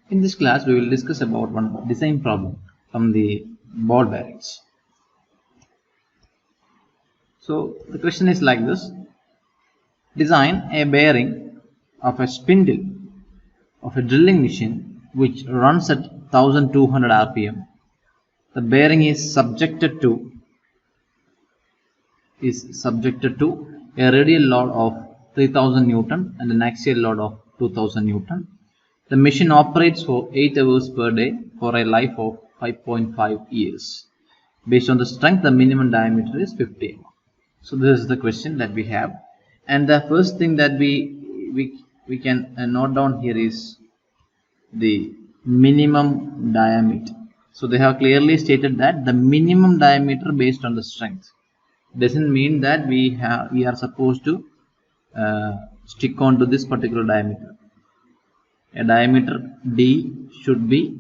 In this class, we will discuss about one design problem from the ball bearings. So the question is like this: design a bearing of a spindle of a drilling machine which runs at 1200 rpm. The bearing is subjected to a radial load of 3000 Newton and an axial load of 2000 Newton. The machine operates for 8 hours per day for a life of 5.5 years. Based on the strength, the minimum diameter is 50 mm. So this is the question that we have, and the first thing that we can note down here is the minimum diameter. So they have clearly stated that the minimum diameter based on the strength doesn't mean that we are supposed to stick on to this particular diameter. A diameter D should be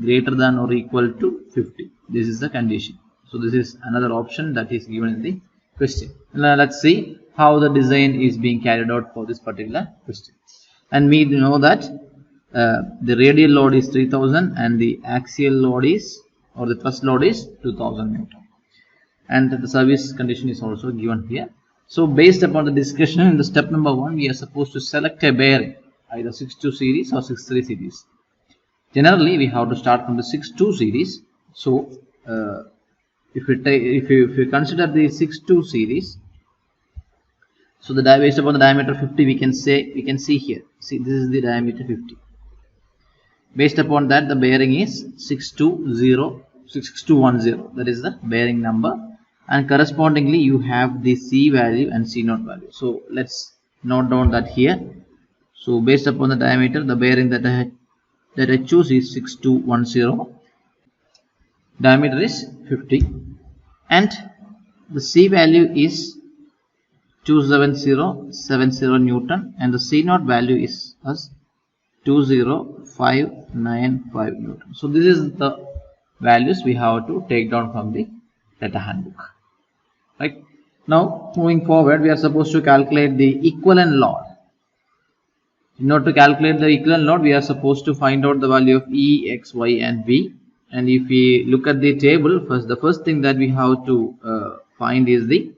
greater than or equal to 50. This is the condition. So this is another option that is given in the question. Now let's see how the design is being carried out for this particular question. And we know that the radial load is 3000 and the axial load is, or the thrust load is 2000 Newton. And the service condition is also given here. So based upon the discussion in the step number 1, we are supposed to select a bearing, either 6.2 series or 6.3 series. Generally, we have to start from the 6.2 series. So if we consider the 6.2 series, so the based upon the diameter 50, we can see here. See, this is the diameter 50. Based upon that, the bearing is 6210. That is the bearing number, and correspondingly you have the C value and C0 value. So let's note down that here. So based upon the diameter, the bearing that I choose is 6210. Diameter is 50, and the C value is 27070 Newton, and the C0 value is as 20595 Newton. So this is the values we have to take down from the data handbook. Right, now moving forward, we are supposed to calculate the equivalent load. In order to calculate the equivalent load, we are supposed to find out the value of E, X, Y and V. And if we look at the table, the first thing that we have to find is the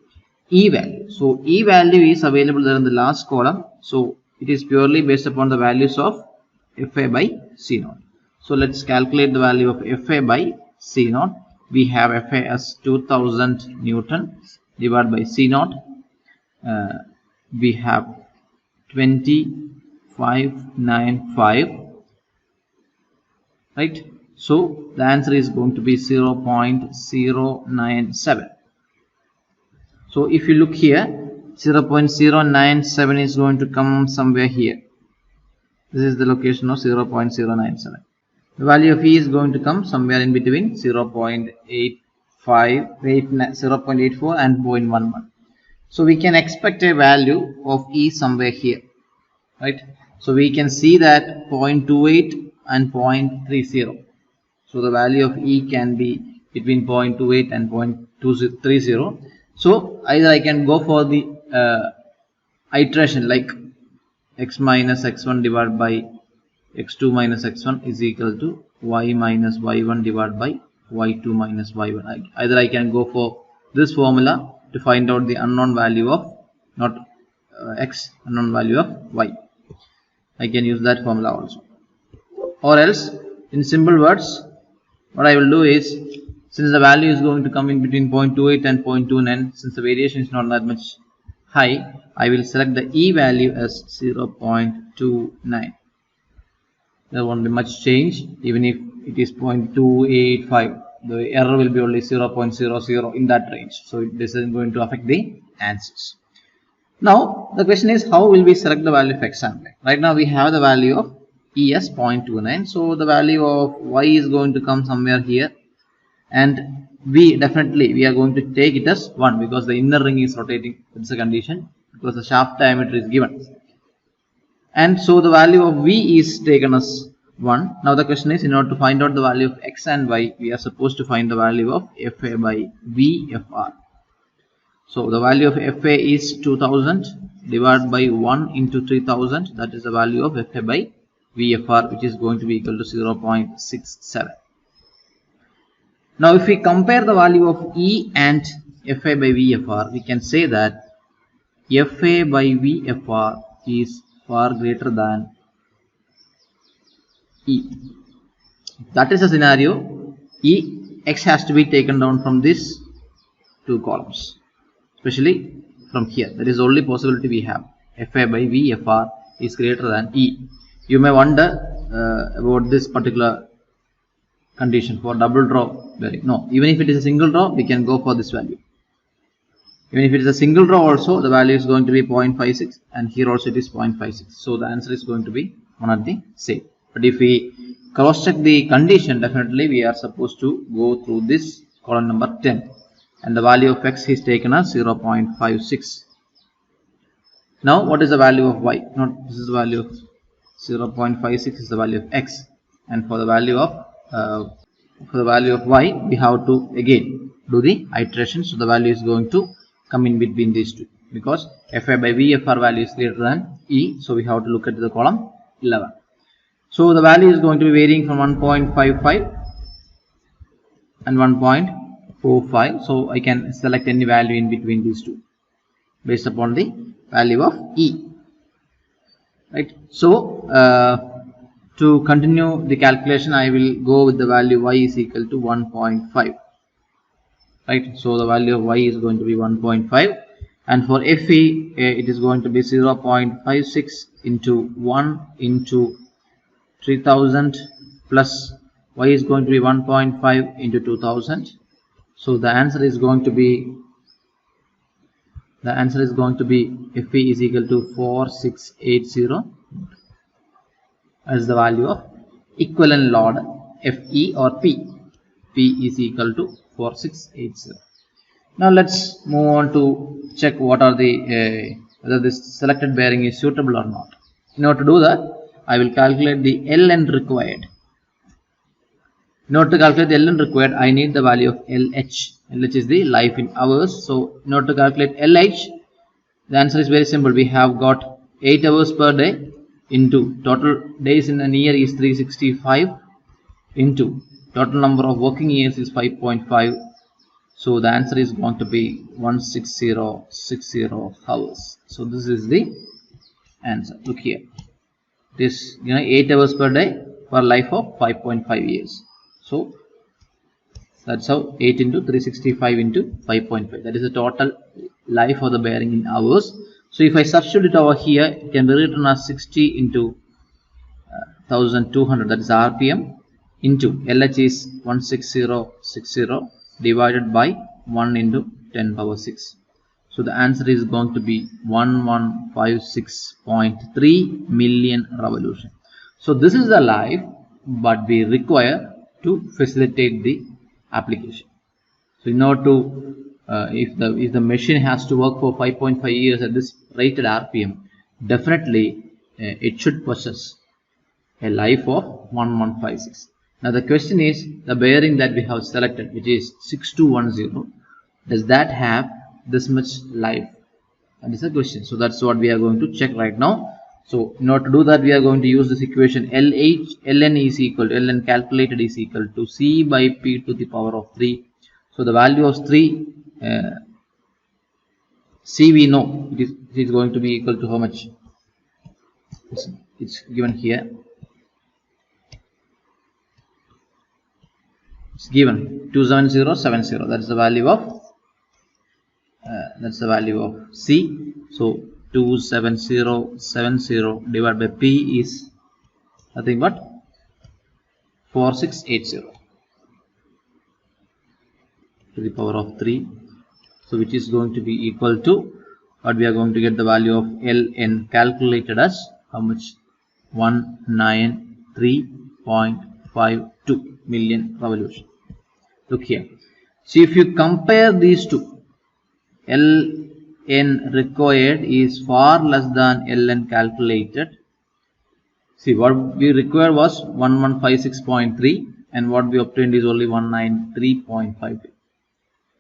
E value. So E value is available there in the last column. So it is purely based upon the values of Fa by C0. So let's calculate the value of Fa by C0. We have Fa as 2000 Newton divided by C0. We have 2595. Right. So the answer is going to be 0.097. So if you look here, 0.097 is going to come somewhere here. This is the location of 0.097. The value of E is going to come somewhere in between 0.84 and 0.11. So we can expect a value of E somewhere here. Right. So we can see that 0.28 and 0.30. So the value of E can be between 0.28 and 0.230. So either I can go for the iteration like x minus x1 divided by x2 minus x1 is equal to y minus y1 divided by y2 minus y1. Either I can go for this formula to find out the unknown value of x, unknown value of y. I can use that formula also. Or else, in simple words, what I will do is, since the value is going to come in between 0.28 and 0.29, since the variation is not that much high, I will select the E value as 0.29. There won't be much change. Even if it is 0.285, the error will be only 0.00 in that range. So this isn't going to affect the answers. Now the question is, how will we select the value of X and Y? Right now we have the value of E as 0.29. So the value of Y is going to come somewhere here. And we are going to take it as 1 because the inner ring is rotating. That's a condition, because the shaft diameter is given. And so the value of V is taken as 1. Now the question is, in order to find out the value of X and Y, we are supposed to find the value of Fa by VFR. So the value of Fa is 2000 divided by 1 into 3000. That is the value of Fa by VFR, which is going to be equal to 0.67. Now if we compare the value of E and FA by VFR, we can say that FA by VFR is far greater than E. If that is a scenario, X has to be taken down from these two columns, especially from here. That is the only possibility we have. FA by VFR is greater than E. You may wonder about this particular condition for double draw bearing. No, even if it is a single draw, we can go for this value. Even if it is a single draw also, the value is going to be 0.56, and here also it is 0.56. So the answer is going to be one and the same. But if we cross check the condition, definitely we are supposed to go through this column number 10, and the value of X is taken as 0.56. Now what is the value of Y? Not this is the value of 0.56 is the value of X, and for the value of Y we have to again do the iteration. So the value is going to come in between these two, because FA by VFR value is greater than E, so we have to look at the column 11. So the value is going to be varying from 1.55 and 1.45. So I can select any value in between these two based upon the value of E. Right. So to continue the calculation, I will go with the value Y is equal to 1.5. Right. So the value of Y is going to be 1.5, and for FE it is going to be 0.56 into 1 into 3000 plus Y is going to be 1.5 into 2000. So the answer is going to be FE is equal to 4680 as the value of equivalent load FE or P. P is equal to 4680. Now let's move on to check what are the whether this selected bearing is suitable or not. In order to do that, I will calculate the LN required. In order to calculate the LN required, I need the value of LH. LH is the life in hours. So in order to calculate LH, the answer is very simple. We have got 8 hours per day into total days in a year is 365 into total number of working years is 5.5. So the answer is going to be 16060 hours. So this is the answer. Look here. This 8 hours per day for life of 5.5 years. So that's how 8 into 365 into 5.5. That is the total life of the bearing in hours. So if I substitute it over here, it can be written as 60 into 1200, that is RPM, into LH is 16060 divided by 1 into 10 power 6. So the answer is going to be 1156.3 million revolution. So this is the life, but we require to facilitate the application. So in order to if the machine has to work for 5.5 years at this rated RPM, definitely it should possess a life of 1156. Now the question is, the bearing that we have selected, which is 6210, does that have this much life? That is the question. So that's what we are going to check right now. So in order to do that, we are going to use this equation ln is equal to ln calculated is equal to C by P to the power of 3. So the value of 3 C we know it is going to be equal to how much? It's given here. It's given 27070. That's the value of C. So 27070 divided by P is nothing but 4680 to the power of 3. So which is going to be equal to what we are going to get the value of ln calculated as how much? 193.52 million revolution. Look here. See, if you compare these two, ln required is far less than ln calculated. See, what we required was 1156.3 and what we obtained is only 193.52.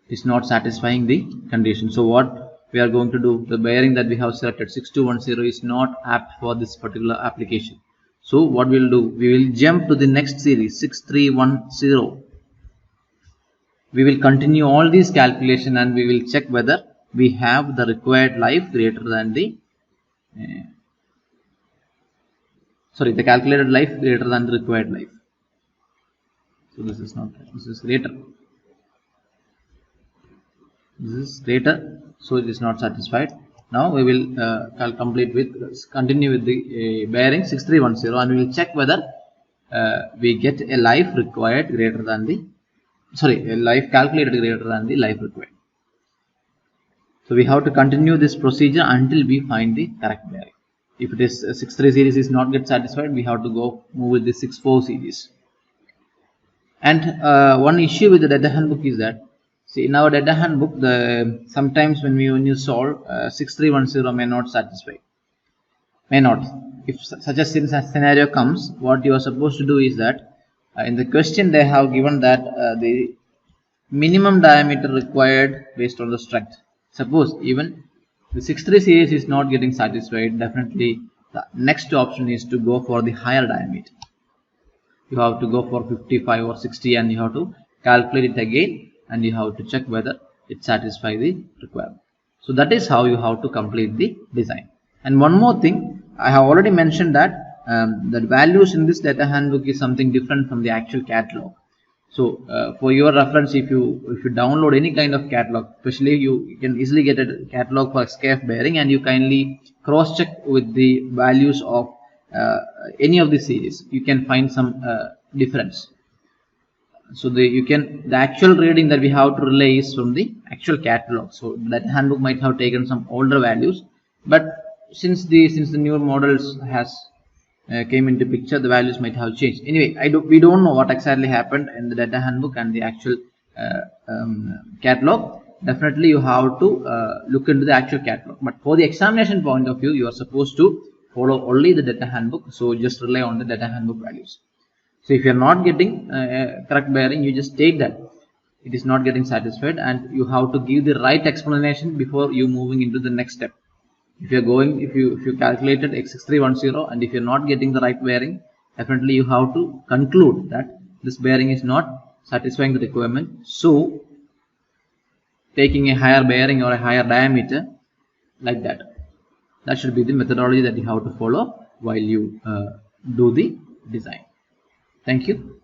Is not satisfying the condition. So what we are going to do, the bearing that we have selected 6210 is not apt for this particular application. So what we'll do, we will jump to the next series 6310. We will continue all these calculation and we will check whether we have the required life greater than the the calculated life greater than the required life. So this is not, this is greater. This is greater, so it is not satisfied. Now we will continue with the bearing 6310 and we will check whether we get a life required greater than the a life calculated greater than the life required. So we have to continue this procedure until we find the correct bearing. If it is 63 series is not get satisfied, we have to move with the 64 series. And one issue with the data handbook is that, see, in our data handbook, sometimes when you solve 6310 may not satisfy, may not. If such a scenario comes, what you are supposed to do is that in the question they have given that the minimum diameter required based on the strength. Suppose even the 63 series is not getting satisfied, definitely the next option is to go for the higher diameter. You have to go for 55 or 60 and you have to calculate it again and you have to check whether it satisfies the requirement. So that is how you have to complete the design. And one more thing, I have already mentioned that the values in this data handbook is something different from the actual catalog. So for your reference, if you download any kind of catalog, especially you can easily get a catalog for SKF bearing and you kindly cross check with the values of any of the series, you can find some difference. So the actual reading that we have to relay is from the actual catalog. So that handbook might have taken some older values, but since the newer models has came into picture, the values might have changed. Anyway, we don't know what exactly happened in the data handbook and the actual catalog. Definitely you have to look into the actual catalog, but for the examination point of view, you are supposed to follow only the data handbook. So just rely on the data handbook values. So if you are not getting correct bearing, you just state that it is not getting satisfied and you have to give the right explanation before you moving into the next step. If you calculated X6310 and if you are not getting the right bearing, definitely you have to conclude that this bearing is not satisfying the requirement. So taking a higher bearing or a higher diameter, like that should be the methodology that you have to follow while you do the design. Thank you.